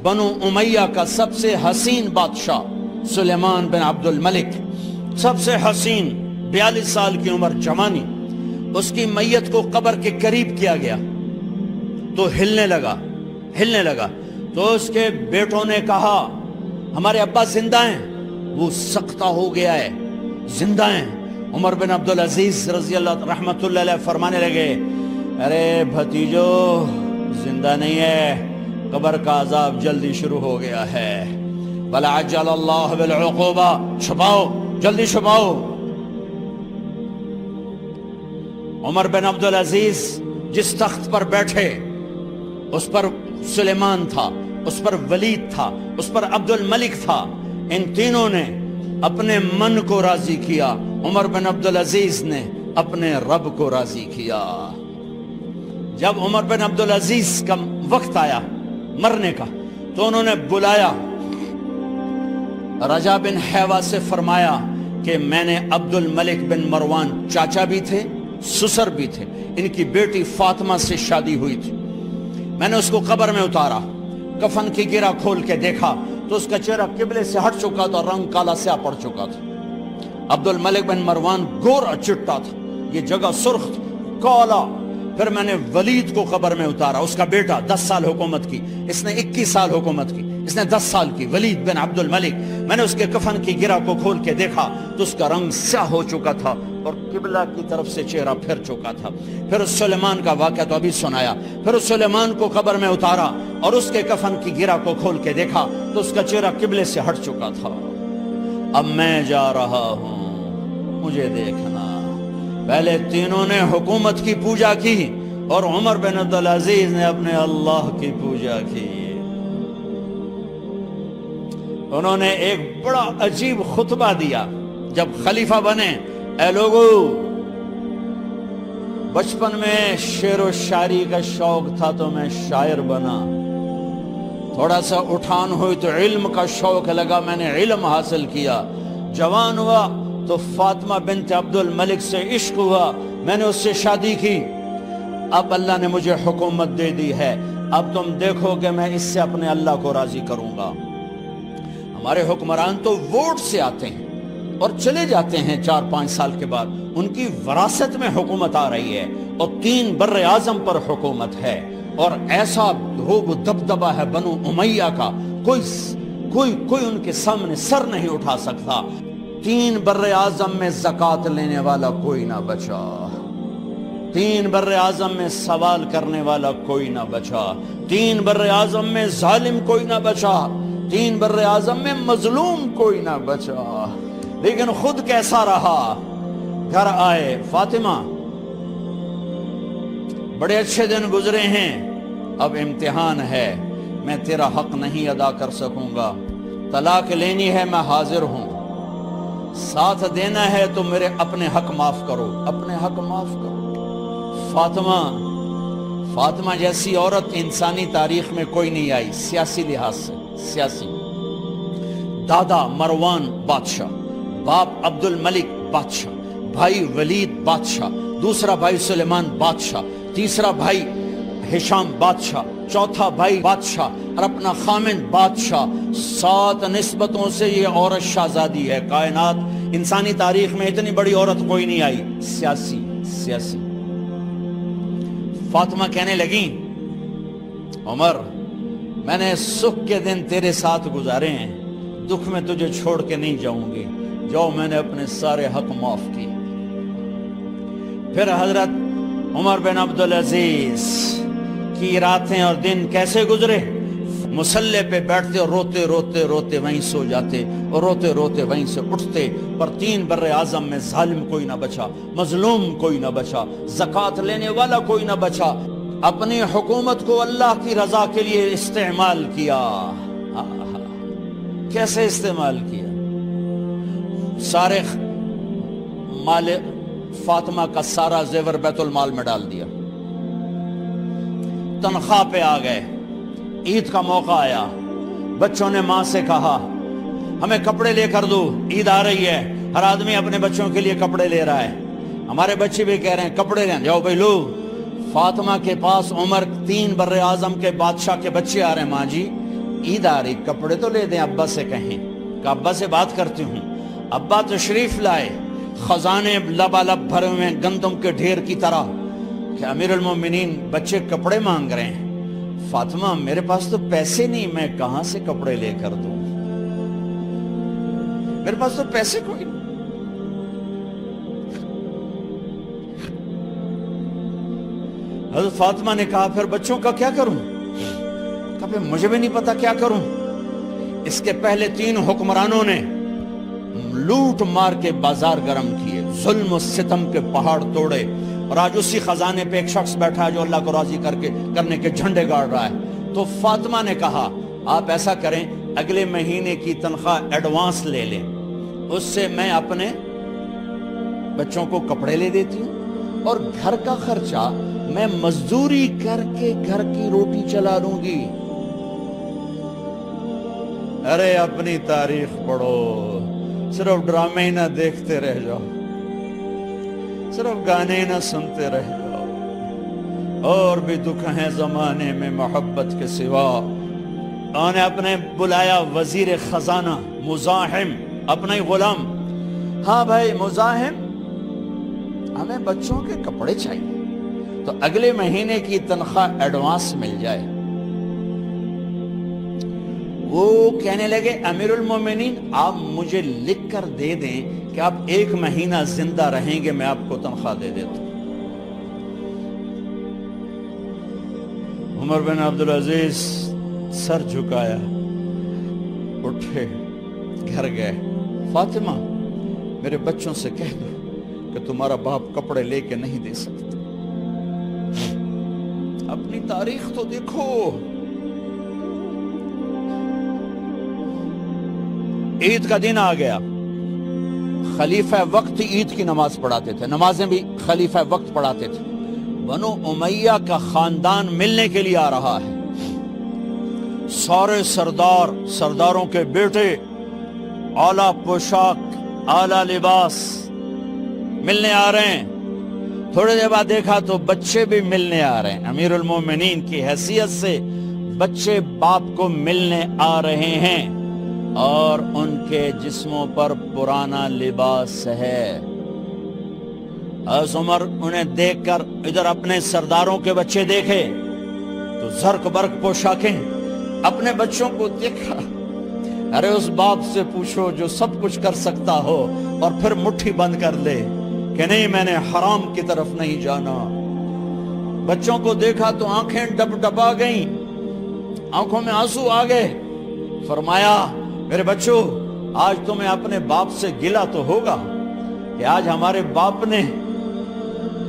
بنو امیہ کا سب سے حسین بادشاہ سلیمان بن عبد الملک، سب سے حسین، 42 سال کی عمر، جوانی، اس کی میت کو قبر کے قریب کیا گیا تو ہلنے لگا تو اس کے بیٹوں نے کہا ہمارے ابا زندہ ہیں، وہ سختہ ہو گیا ہے، زندہ ہیں۔ عمر بن عبدالعزیز رضی اللہ رحمت اللہ علیہ فرمانے لگے ارے بھتیجو زندہ نہیں ہے، قبر کا عذاب جلدی شروع ہو گیا ہے، بَلْ عَجَّلَ اللَّهُ بِالْعُقُوبَةِ، چھپاؤ، جلدی چھپاؤ۔ عمر بن عبدالعزیز جس تخت پر بیٹھے اس پر سلیمان تھا، اس پر ولید تھا، اس پر عبد الملک تھا، ان تینوں نے اپنے من کو راضی کیا، عمر بن عبدالعزیز نے اپنے رب کو راضی کیا۔ جب عمر بن عبدالعزیز کا وقت آیا مرنے کا تو انہوں نے بلایا رجا بن حیوہ سے، فرمایا کہ میں نے عبد الملک بن مروان، چاچا بھی تھے سسر بھی تھے، ان کی بیٹی فاطمہ سے شادی ہوئی تھی، میں نے اس کو قبر میں اتارا، کفن کی گرہ کھول کے دیکھا تو اس کا چہرہ قبلے سے ہٹ چکا تھا، رنگ کالا سیاہ پڑ چکا تھا۔ عبد الملک بن مروان گورا چٹا تھا، یہ جگہ سرخ تھی، کالا۔ پھر میں نے ولید کو قبر میں اتارا، اس کا بیٹا 10 سال حکومت کی، اس نے 21 سال حکومت کی، اس نے 10 سال کی، ولید بن عبد الملک۔ میں نے اس کے کفن کی گرہ کو کھول کے دیکھا تو اس کا رنگ سیاہ ہو چکا تھا اور قبلہ کی طرف سے چہرہ پھر چکا تھا۔ پھر اس سلیمان کا واقعہ تو ابھی سنایا، پھر اس سلیمان کو قبر میں اتارا اور اس کے کفن کی گرہ کو کھول کے دیکھا تو اس کا چہرہ قبلے سے ہٹ چکا تھا۔ اب میں جا رہا ہوں، مجھے دیکھنا۔ پہلے تینوں نے حکومت کی پوجا کی اور عمر بن عبدالعزیز نے اپنے اللہ کی پوجا کی۔ انہوں نے ایک بڑا عجیب خطبہ دیا جب خلیفہ بنے، اے لوگو، بچپن میں شعر و شاعری کا شوق تھا تو میں شاعر بنا، تھوڑا سا اٹھان ہوئی تو علم کا شوق لگا، میں نے علم حاصل کیا، جوان ہوا تو فاطمہ بنت عبد الملک سے عشق ہوا، میں نے اس سے شادی کی، اب اللہ نے مجھے حکومت دے دی ہے، اب تم دیکھو کہ میں اس سے اپنے اللہ کو راضی کروں گا۔ ہمارے حکمران تو ووٹ سے آتے ہیں اور چلے جاتے ہیں 4-5 سال کے بعد، ان کی وراثت میں حکومت آ رہی ہے اور 3 بر اعظم پر حکومت ہے، اور ایسا روب و دبدبہ ہے بنو امیہ کا، کوئی ان کے سامنے سر نہیں اٹھا سکتا۔ 3 بر اعظم میں زکوٰۃ لینے والا کوئی نہ بچا، 3 بر اعظم میں سوال کرنے والا کوئی نہ بچا، 3 بر اعظم میں ظالم کوئی نہ بچا، 3 بر اعظم میں مظلوم کوئی نہ بچا۔ لیکن خود کیسا رہا؟ گھر آئے، فاطمہ بڑے اچھے دن گزرے ہیں، اب امتحان ہے، میں تیرا حق نہیں ادا کر سکوں گا، طلاق لینی ہے میں حاضر ہوں، ساتھ دینا ہے تو میرے اپنے حق معاف کرو، اپنے حق معاف کرو۔ فاطمہ جیسی عورت انسانی تاریخ میں کوئی نہیں آئی، سیاسی لحاظ سے، سیاسی، دادا مروان بادشاہ، باپ عبد الملک بادشاہ، بھائی ولید بادشاہ، دوسرا بھائی سلیمان بادشاہ، تیسرا بھائی ہشام بادشاہ، چوتھا بھائی بادشاہ اور اپنا خامن بادشاہ، 7 نسبتوں سے یہ عورت شہزادی ہے۔ کائنات انسانی تاریخ میں اتنی بڑی عورت کوئی نہیں آئی، سیاسی۔ فاطمہ کہنے لگیں عمر، میں نے سکھ کے دن تیرے ساتھ گزارے ہیں، دکھ میں تجھے چھوڑ کے نہیں جاؤں گی، جاؤ میں نے اپنے سارے حق معاف کیے۔ پھر حضرت عمر بن عبدالعزیز کی راتیں اور دن کیسے گزرے؟ مسلح پہ بیٹھتے اور روتے وہیں سو جاتے اور روتے وہیں سے اٹھتے، پر 3 بر اعظم میں ظالم کوئی نہ بچا، مظلوم کوئی نہ بچا، زکوٰۃ لینے والا کوئی نہ بچا، اپنی حکومت کو اللہ کی رضا کے لیے استعمال کیا۔ کیسے استعمال کیا؟ سارے مال فاطمہ کا سارا زیور بیت المال میں ڈال دیا، تنخواہ پہ آ گئے، عید کا موقع آیا، بچوں نے ماں سے کہا ہمیں کپڑے لے کر دو، عید آ رہی ہے، ہر آدمی اپنے بچوں کے لیے کپڑے لے رہا ہے، ہمارے بچے بھی کہہ رہے ہیں کپڑے لیں، جاؤ بھائی لو۔ فاطمہ کے پاس عمر 3 بر اعظم کے بادشاہ کے بچے آ رہے ہیں، ماں جی عید آ رہی, کپڑے تو لے دیں, ابا سے کہیں کہ ابا سے بات کرتی ہوں. ابا تشریف لائے, خزانے لبالب بھرے ہوئے گندم کے ڈھیر کی طرح, کہ امیر المومنین بچے کپڑے مانگ رہے ہیں. فاطمہ میرے پاس تو پیسے نہیں, میں کہاں سے کپڑے لے کر دوں, میرے پاس تو پیسے کوئی نہیں. حضرت فاطمہ نے کہا پھر بچوں کا کیا کروں؟ کہا پھر مجھے بھی نہیں پتا کیا کروں. اس کے پہلے 3 حکمرانوں نے لوٹ مار کے بازار گرم کیے, ظلم و ستم کے پہاڑ توڑے, اور آج اسی خزانے پہ ایک شخص بیٹھا ہے جو اللہ کو راضی کرنے کے جھنڈے گاڑ رہا ہے. تو فاطمہ نے کہا آپ ایسا کریں, اگلے مہینے کی تنخواہ ایڈوانس لے لیں, اس سے میں اپنے بچوں کو کپڑے لے دیتی ہوں, اور گھر کا خرچہ میں مزدوری کر کے گھر کی روٹی چلا لوں گی. ارے اپنی تاریخ پڑھو, صرف ڈرامے ہی نہ دیکھتے رہ جاؤ, صرف گانے نہ سنتے رہ جاؤ. اور بھی دکھ ہیں زمانے میں محبت کے سوا. انہوں نے اپنے بلایا وزیر خزانہ مزاحم, اپنا ہی غلام. ہاں بھائی مزاحم, ہمیں بچوں کے کپڑے چاہیے, تو اگلے مہینے کی تنخواہ ایڈوانس مل جائے. وہ کہنے لگے امیر المومنین آپ مجھے لکھ کر دے دیں کہ آپ 1 مہینہ زندہ رہیں گے, میں آپ کو تنخواہ دے دیتا ہوں. عمر بن عبدالعزیز سر جھکایا, اٹھے, گھر گئے. فاطمہ میرے بچوں سے کہہ دو کہ تمہارا باپ کپڑے لے کے نہیں دے سکتا. اپنی تاریخ تو دیکھو. عید کا دن آ گیا, خلیفہ وقت عید کی نماز پڑھاتے تھے, نمازیں بھی خلیفہ وقت پڑھاتے تھے. بنو امیہ کا خاندان ملنے کے لیے آ رہا ہے. سارے سرداروں کے بیٹے, اعلیٰ پوشاک, اعلیٰ لباس ملنے آ رہے ہیں. تھوڑے دیر بعد دیکھا تو بچے بھی ملنے آ رہے ہیں. امیر المومنین کی حیثیت سے بچے باپ کو ملنے آ رہے ہیں, اور ان کے جسموں پر پرانا لباس ہے. حضرت عمر انہیں دیکھ کر ادھر اپنے سرداروں کے بچے دیکھے تو زرق برق پوشاکیں, اپنے بچوں کو دیکھا. ارے اس باپ سے پوچھو جو سب کچھ کر سکتا ہو اور پھر مٹھی بند کر لے کہ نہیں میں نے حرام کی طرف نہیں جانا. بچوں کو دیکھا تو آنکھیں ڈبا گئیں, آنکھوں میں آنسو آ گئے. فرمایا میرے بچوں آج تمہیں اپنے باپ سے گلہ تو ہوگا کہ آج ہمارے باپ نے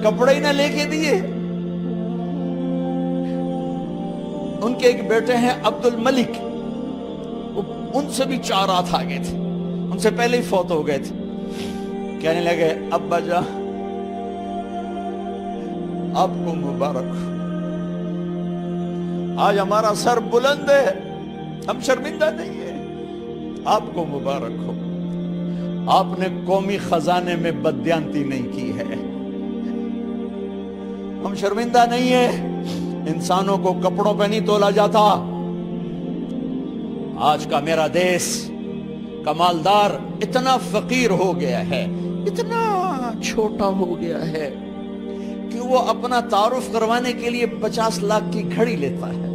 کپڑے ہی نہ لے کے دیے. ان کے ایک بیٹے ہیں عبد الملک, ان سے بھی 4 ہاتھ آگے تھے, ان سے پہلے ہی فوت ہو گئے تھے. کہنے لگے ابا جان آپ کو مبارک, آج ہمارا سر بلند ہے, ہم شرمندہ نہیں ہیں, آپ کو مبارک ہو. آپ نے قومی خزانے میں بددیانتی نہیں کی ہے, ہم شرمندہ نہیں ہیں. انسانوں کو کپڑوں پہ نہیں تولا جاتا. آج کا میرا دیس کا مالدار اتنا فقیر ہو گیا ہے, اتنا چھوٹا ہو گیا ہے کہ وہ اپنا تعارف کروانے کے لیے 50 لاکھ کی گھڑی لیتا ہے,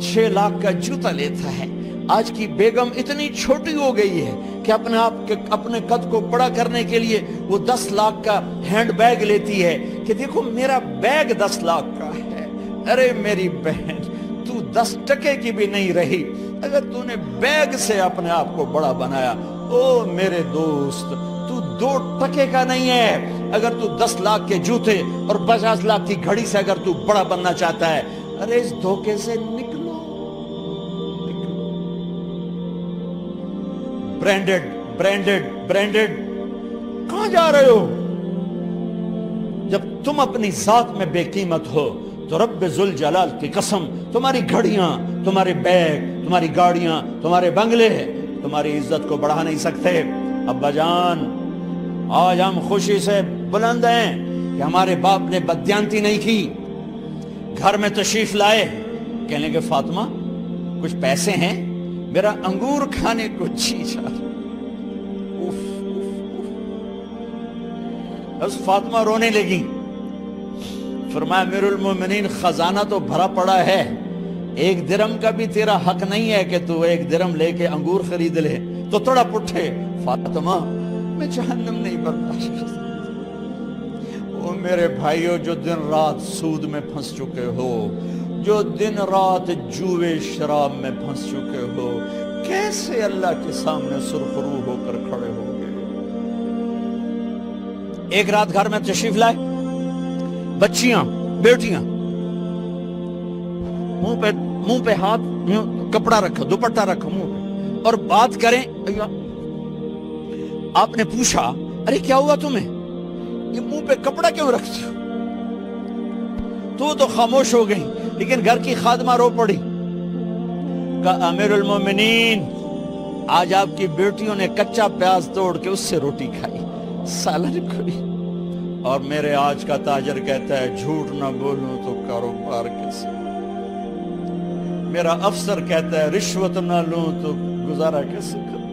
6 لاکھ کا جوتا لیتا ہے. آج کی بیگم اتنی چھوٹی ہو گئی ہے کہ اپنے قد کو بڑا کرنے کے لیے وہ 10 لاکھ کا ہینڈ بیگ لیتی ہے کہ دیکھو میرا بیگ 10 لاکھ کا ہے. ارے میری بہن تو 10 ٹکے کی بھی نہیں رہی اگر تو نے بیگ سے اپنے آپ کو بڑا بنایا. او میرے دوست تو 2 ٹکے کا نہیں ہے اگر تو 10 لاکھ کے جوتے اور 50 لاکھ کی گھڑی سے اگر تو بڑا بننا چاہتا ہے. ارے اس دھوکے سے نکلو. برینڈڈ کہاں جا رہے ہو؟ جب تم اپنی ذات میں بے قیمت ہو تو رب ذوالجلال کی قسم تمہاری گھڑیاں, تمہارے بیگ, تمہاری گاڑیاں, تمہارے بنگلے تمہاری عزت کو بڑھا نہیں سکتے. ابا جان آج ہم خوشی سے بلند ہیں کہ ہمارے باپ نے بددیانتی نہیں کی. گھر میں تشریف لائے, کہنے لگے فاطمہ کچھ پیسے ہیں، میرا انگور کھانے کو جی چاہ رہا۔ بس فاطمہ رونے لگی، فرمایا امیر المومنین خزانہ تو بھرا پڑا ہے، 1 درم کا بھی تیرا حق نہیں ہے کہ تو 1 درم لے کے انگور خرید لے، تو تھوڑا پٹھے۔ فاطمہ میں جہنم نہیں برداشت کر سکتی۔ وہ میرے بھائیو جو دن رات سود میں پھنس چکے ہو، جو دن رات جوے شراب میں پھنس چکے ہو، کیسے اللہ کے سامنے سرخرو ہو کر کھڑے ہو گئے؟ ایک رات گھر میں تشریف لائے، بچیاں بیٹیاں، منہ پہ ہاتھ، کپڑا رکھا، دوپٹہ رکھا منہ پہ، اور بات کریں۔ آپ نے پوچھا ارے کیا ہوا تمہیں، یہ منہ پہ کپڑا کیوں رکھتے ہو؟ تو خاموش ہو گئی، لیکن گھر کی خادمہ رو پڑی، کہا امیر المومنین آج آپ کی بیٹیوں نے کچا پیاز توڑ کے اس سے روٹی کھائی، سالن کھائی، اور میرے آج کا تاجر کہتا ہے جھوٹ نہ بولوں تو کاروبار کیسے، میرا افسر کہتا ہے رشوت نہ لوں تو گزارا کیسے کروں۔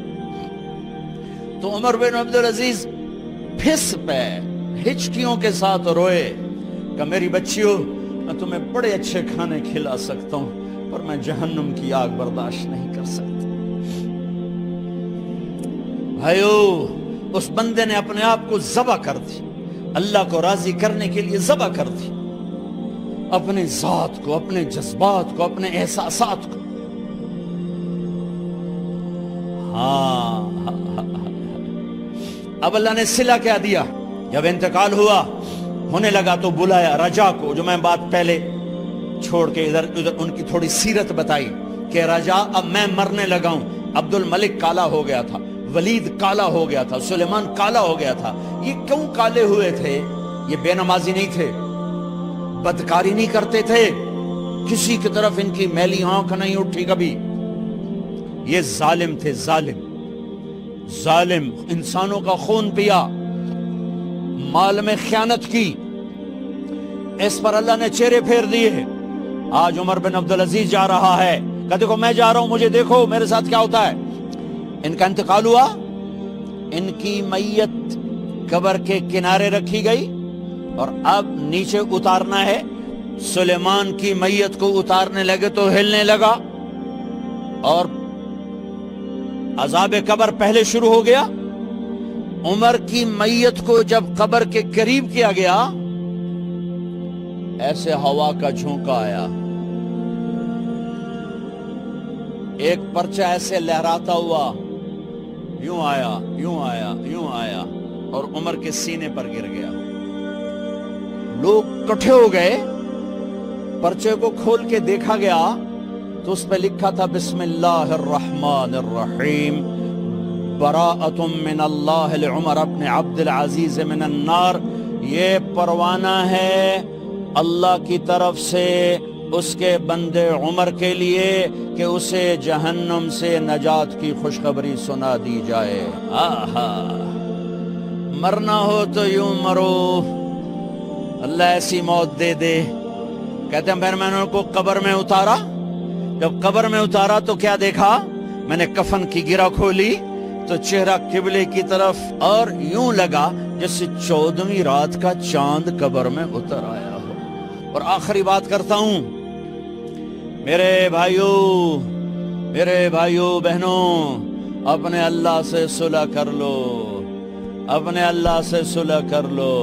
تو عمر بن عبدالعزیز پھس پہ ہچکیوں کے ساتھ روئے کہ میری بچیوں میں تمہیں بڑے اچھے کھانے کھلا سکتا ہوں، پر میں جہنم کی آگ برداشت نہیں کر سکتا۔ بھائیو اس بندے نے اپنے آپ کو ذبح کر دی، اللہ کو راضی کرنے کے لیے ذبح کر دی، اپنے ذات کو، اپنے جذبات کو، اپنے احساسات کو۔ اب اللہ نے صلہ کیا دیا، جب انتقال ہوا ہونے لگا تو بلایا رجا کو، جو میں بات پہلے چھوڑ کے ادھر ان کی تھوڑی سیرت بتائی کہ رجا اب میں مرنے لگا ہوں۔ عبد الملک کالا ہو گیا تھا، ولید کالا ہو گیا تھا، سلیمان کالا ہو گیا تھا۔ یہ کیوں کالے ہوئے تھے؟ یہ بے نمازی نہیں تھے، بدکاری نہیں کرتے تھے، کسی کی طرف ان کی میلی آنکھ نہیں اٹھی کبھی۔ یہ ظالم تھے، ظالم انسانوں کا خون پیا، مال میں خیانت کی، اس پر اللہ نے چہرے پھیر دیے۔ آج عمر بن عبدالعزیز جا رہا ہے کہ دیکھو میں جا رہا ہوں، مجھے دیکھو میرے ساتھ کیا ہوتا ہے۔ ان کا انتقال ہوا، ان کی میت قبر کے کنارے رکھی گئی، اور اب نیچے اتارنا ہے۔ سلیمان کی میت کو اتارنے لگے تو ہلنے لگا، اور عذاب قبر پہلے شروع ہو گیا۔ عمر کی میت کو جب قبر کے قریب کیا گیا، ایسے ہوا کا جھونکا آیا، ایک پرچہ ایسے لہراتا ہوا یوں آیا، یوں آیا، یوں آیا، اور عمر کے سینے پر گر گیا۔ لوگ کٹھے ہو گئے، پرچے کو کھول کے دیکھا گیا تو اس پہ لکھا تھا بسم اللہ الرحمن الرحیم، براءۃ من اللہ لعمر بن عبد العزیز من النار۔ یہ پروانہ ہے اللہ کی طرف سے اس کے بندے عمر کے لیے کہ اسے جہنم سے نجات کی خوشخبری سنا دی جائے۔ آہا، مرنا ہو تو یوں مرو، اللہ ایسی موت دے دے۔ کہتے ہیں پھر میں نے ان کو قبر میں اتارا، جب قبر میں اتارا تو کیا دیکھا؟ میں نے کفن کی گرہ کھولی تو چہرہ قبلے کی طرف، اور یوں لگا جیسے 14ویں رات کا چاند قبر میں اتر آیا ہو۔ اور آخری بات کرتا ہوں، میرے بھائیوں بہنوں، اپنے اللہ سے صلح کر لو، اپنے اللہ سے صلح کر لو۔